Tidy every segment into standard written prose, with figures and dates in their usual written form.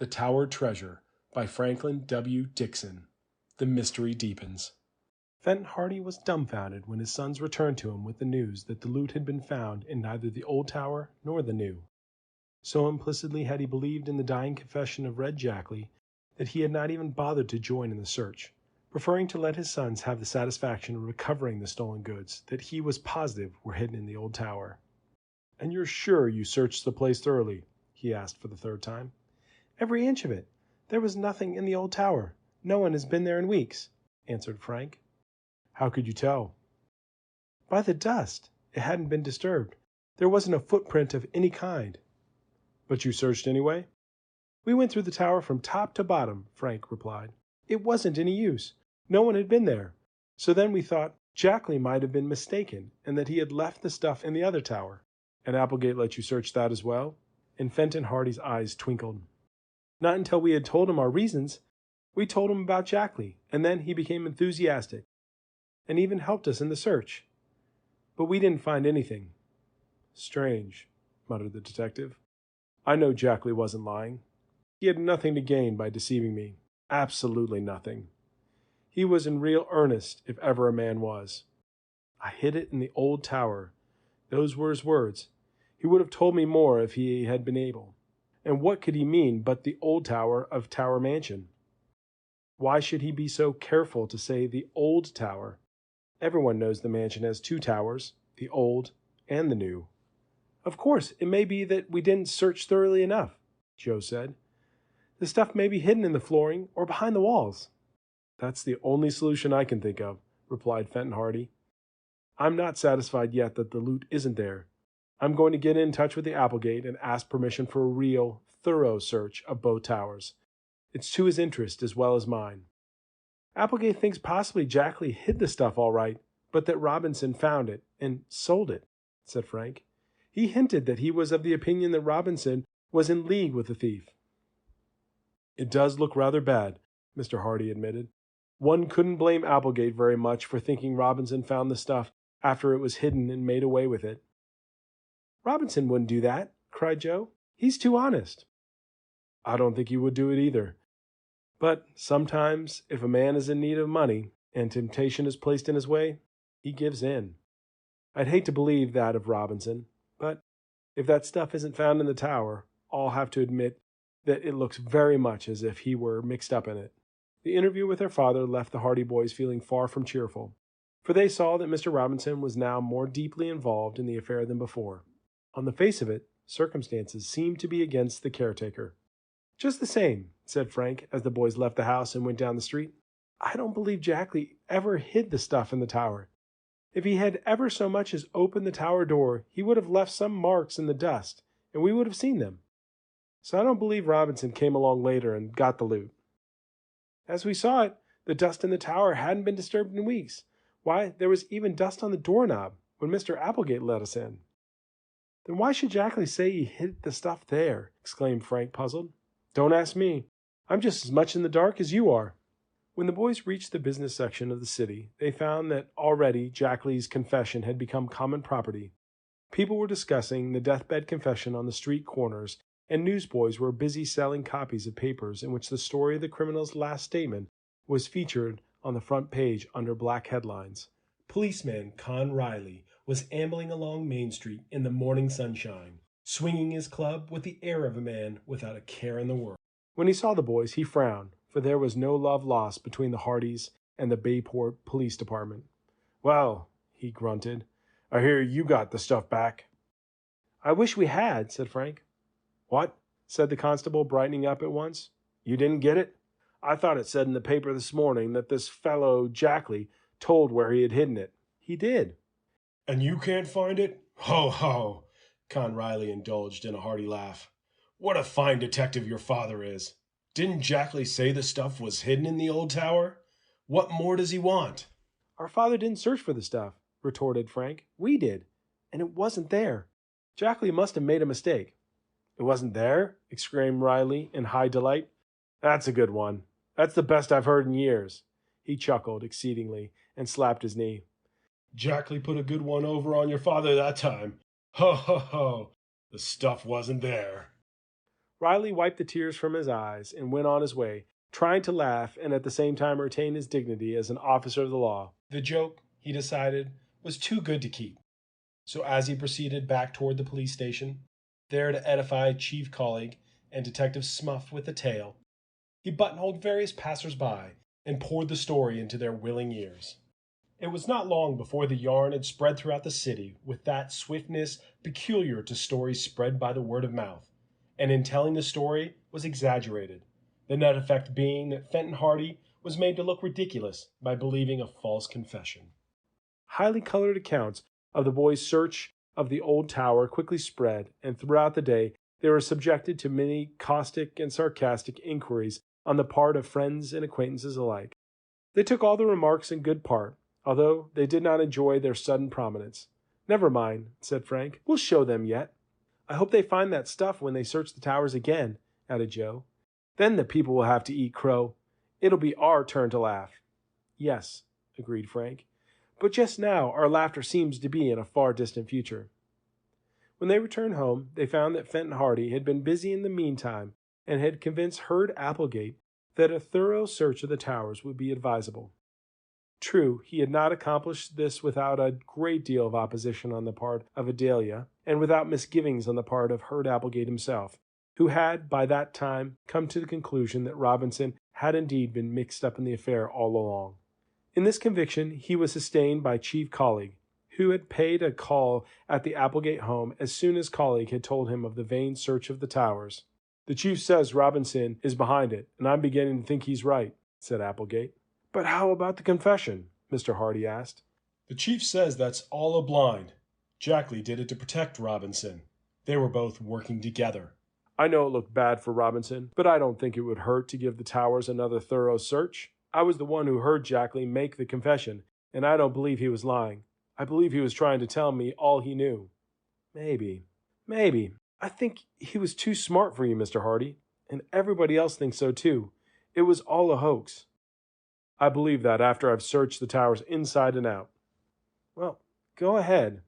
The Tower Treasure by Franklin W. Dixon. The mystery deepens. Fenton Hardy was dumbfounded when his sons returned to him with the news that the loot had been found in neither the old tower nor the new. So implicitly had he believed in the dying confession of Red Jackley that he had not even bothered to join in the search, preferring to let his sons have the satisfaction of recovering the stolen goods that he was positive were hidden in the old tower. "And you're sure you searched the place thoroughly?" he asked for the third time. "Every inch of it. There was nothing in the old tower. No one has been there in weeks," answered Frank. "How could you tell?" "By the dust. It hadn't been disturbed. There wasn't a footprint of any kind." "But you searched anyway?" "We went through the tower from top to bottom," Frank replied. "It wasn't any use. No one had been there. So then we thought Jackley might have been mistaken and that he had left the stuff in the other tower." "And Applegate let you search that as well?" And Fenton Hardy's eyes twinkled. "Not until we had told him our reasons. We told him about Jackley, and then he became enthusiastic, and even helped us in the search. But we didn't find anything." "Strange," muttered the detective. "I know Jackley wasn't lying. He had nothing to gain by deceiving me. Absolutely nothing. He was in real earnest, if ever a man was. 'I hid it in the old tower.' Those were his words. He would have told me more if he had been able. And what could he mean but the old tower of Tower Mansion? Why should he be so careful to say the old tower? Everyone knows the mansion has two towers, the old and the new." "Of course, it may be that we didn't search thoroughly enough," Joe said. "The stuff may be hidden in the flooring or behind the walls." "That's the only solution I can think of," replied Fenton Hardy. "I'm not satisfied yet that the loot isn't there. I'm going to get in touch with the Applegate and ask permission for a real, thorough search of both towers. It's to his interest as well as mine." "Applegate thinks possibly Jackley hid the stuff all right, but that Robinson found it and sold it," said Frank. "He hinted that he was of the opinion that Robinson was in league with the thief." "It does look rather bad," Mr. Hardy admitted. "One couldn't blame Applegate very much for thinking Robinson found the stuff after it was hidden and made away with it." "Robinson wouldn't do that," cried Joe. "He's too honest." "I don't think he would do it either. But sometimes, if a man is in need of money, and temptation is placed in his way, he gives in. I'd hate to believe that of Robinson, but if that stuff isn't found in the tower, I'll have to admit that it looks very much as if he were mixed up in it." The interview with their father left the Hardy boys feeling far from cheerful, for they saw that Mr. Robinson was now more deeply involved in the affair than before. On the face of it, circumstances seemed to be against the caretaker. "Just the same," said Frank as the boys left the house and went down the street, "I don't believe Jackley ever hid the stuff in the tower. If he had ever so much as opened the tower door, he would have left some marks in the dust, and we would have seen them. So I don't believe Robinson came along later and got the loot. As we saw it, the dust in the tower hadn't been disturbed in weeks. Why, there was even dust on the doorknob when Mr. Applegate let us in." "Then why should Jackley say he hid the stuff there?" exclaimed Frank, puzzled. "Don't ask me. I'm just as much in the dark as you are." When the boys reached the business section of the city, they found that already Jackley's confession had become common property. People were discussing the deathbed confession on the street corners, and newsboys were busy selling copies of papers in which the story of the criminal's last statement was featured on the front page under black headlines. Policeman Con Riley was ambling along Main Street in the morning sunshine, swinging his club with the air of a man without a care in the world. When he saw the boys, he frowned, for there was no love lost between the Hardys and the Bayport Police Department. "Well," he grunted, "I hear you got the stuff back." "I wish we had," said Frank. "What?" said the constable, brightening up at once. "You didn't get it? I thought it said in the paper this morning that this fellow Jackley told where he had hidden it." "He did." "And you can't find it? Ho, ho!" Con Riley indulged in a hearty laugh. "What a fine detective your father is! Didn't Jackley say the stuff was hidden in the old tower? What more does he want?" "Our father didn't search for the stuff," retorted Frank. "We did, and it wasn't there. Jackley must have made a mistake." "It wasn't there?" exclaimed Riley in high delight. "That's a good one. That's the best I've heard in years." He chuckled exceedingly and slapped his knee. "Jackley put a good one over on your father that time. Ho, ho, ho! The stuff wasn't there." Riley wiped the tears from his eyes and went on his way, trying to laugh and at the same time retain his dignity as an officer of the law. The joke, he decided, was too good to keep. So as he proceeded back toward the police station, there to edify Chief Colleague and Detective Smuff with a tale, he buttonholed various passers-by and poured the story into their willing ears. It was not long before the yarn had spread throughout the city with that swiftness peculiar to stories spread by the word of mouth, and in telling the story was exaggerated, the net effect being that Fenton Hardy was made to look ridiculous by believing a false confession. Highly colored accounts of the boys' search of the old tower quickly spread, and throughout the day they were subjected to many caustic and sarcastic inquiries on the part of friends and acquaintances alike. They took all the remarks in good part, although they did not enjoy their sudden prominence. "Never mind," said Frank. "We'll show them yet." "I hope they find that stuff when they search the towers again," added Joe. "Then the people will have to eat crow. It'll be our turn to laugh." "Yes," agreed Frank. "But just now our laughter seems to be in a far distant future." When they returned home, they found that Fenton Hardy had been busy in the meantime and had convinced Hurd Applegate that a thorough search of the towers would be advisable. True, he had not accomplished this without a great deal of opposition on the part of Adelia, and without misgivings on the part of Hurd Applegate himself, who had by that time come to the conclusion that Robinson had indeed been mixed up in the affair all along. In this conviction he was sustained by Chief Colleague, who had paid a call at the Applegate home as soon as Colleague had told him of the vain search of the towers. "The chief says Robinson is behind it, and I'm beginning to think he's right," said Applegate. "But how about the confession?" Mr. Hardy asked. "The chief says that's all a blind. Jackley did it to protect Robinson. They were both working together." "I know it looked bad for Robinson, but I don't think it would hurt to give the towers another thorough search. I was the one who heard Jackley make the confession, and I don't believe he was lying. I believe he was trying to tell me all he knew." Maybe. I think he was too smart for you, Mr. Hardy, and everybody else thinks so too. It was all a hoax." "I believe that after I've searched the towers inside and out." "Well, go ahead.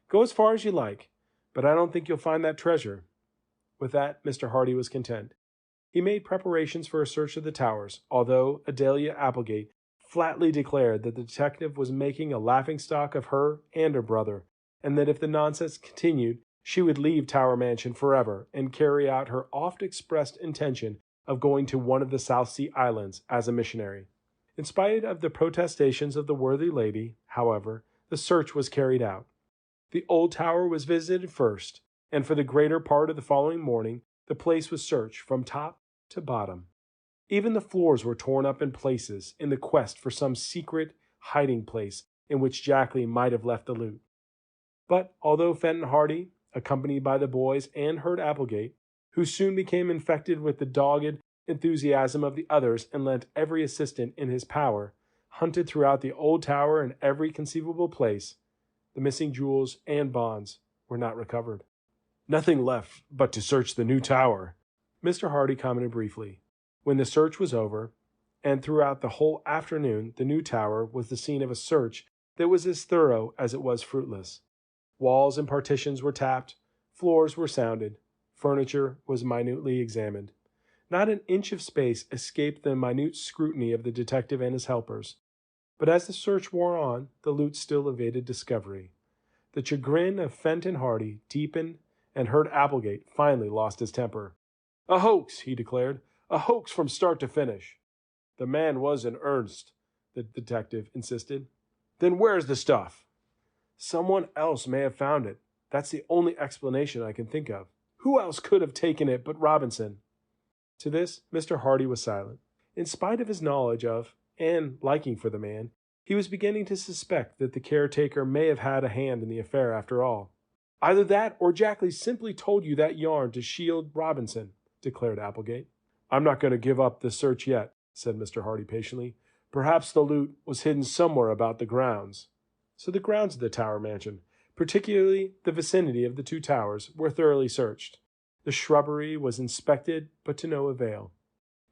Go as far as you like, but I don't think you'll find that treasure." With that, Mr. Hardy was content. He made preparations for a search of the towers, although Adelia Applegate flatly declared that the detective was making a laughingstock of her and her brother, and that if the nonsense continued, she would leave Tower Mansion forever and carry out her oft-expressed intention of going to one of the South Sea Islands as a missionary. In spite of the protestations of the worthy lady, however, the search was carried out. The old tower was visited first, and for the greater part of the following morning the place was searched from top to bottom. Even the floors were torn up in places in the quest for some secret hiding place in which Jackley might have left the loot. But although Fenton Hardy, accompanied by the boys and Hurd Applegate, who soon became infected with the dogged enthusiasm of the others and lent every assistance in his power, hunted throughout the old tower in every conceivable place, the missing jewels and bonds were not recovered. "Nothing left but to search the new tower," Mr. Hardy commented briefly. When the search was over, and throughout the whole afternoon the new tower was the scene of a search that was as thorough as it was fruitless. Walls and partitions were tapped, floors were sounded, furniture was minutely examined. Not an inch of space escaped the minute scrutiny of the detective and his helpers. But as the search wore on, the loot still evaded discovery. The chagrin of Fenton Hardy deepened, and Hurd Applegate finally lost his temper. "A hoax," he declared. "A hoax from start to finish." "The man was in earnest," the detective insisted. "Then where's the stuff?" "Someone else may have found it. That's the only explanation I can think of. Who else could have taken it but Robinson?" To this, Mr. Hardy was silent. In spite of his knowledge of, and liking for the man, he was beginning to suspect that the caretaker may have had a hand in the affair after all. "Either that or Jackley simply told you that yarn to shield Robinson," declared Applegate. "I'm not going to give up the search yet," said Mr. Hardy patiently. "Perhaps the loot was hidden somewhere about the grounds." So the grounds of the Tower Mansion, particularly the vicinity of the two towers, were thoroughly searched. The shrubbery was inspected, but to no avail.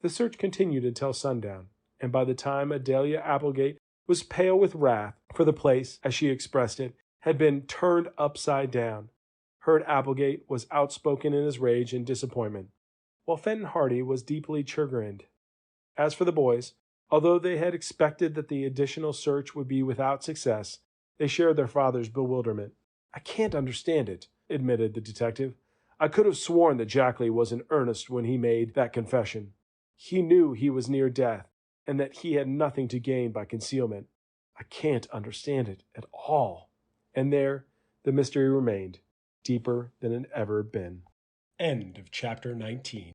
The search continued until sundown, and by the time Adelia Applegate was pale with wrath, for the place, as she expressed it, had been turned upside down, Hurd Applegate was outspoken in his rage and disappointment. while Fenton Hardy was deeply chagrined. As for the boys, although they had expected that the additional search would be without success, they shared their father's bewilderment. "I can't understand it," admitted the detective. "I could have sworn that Jackley was in earnest when he made that confession. He knew he was near death, and that he had nothing to gain by concealment. I can't understand it at all." And there the mystery remained, deeper than it had ever been. End of chapter 19.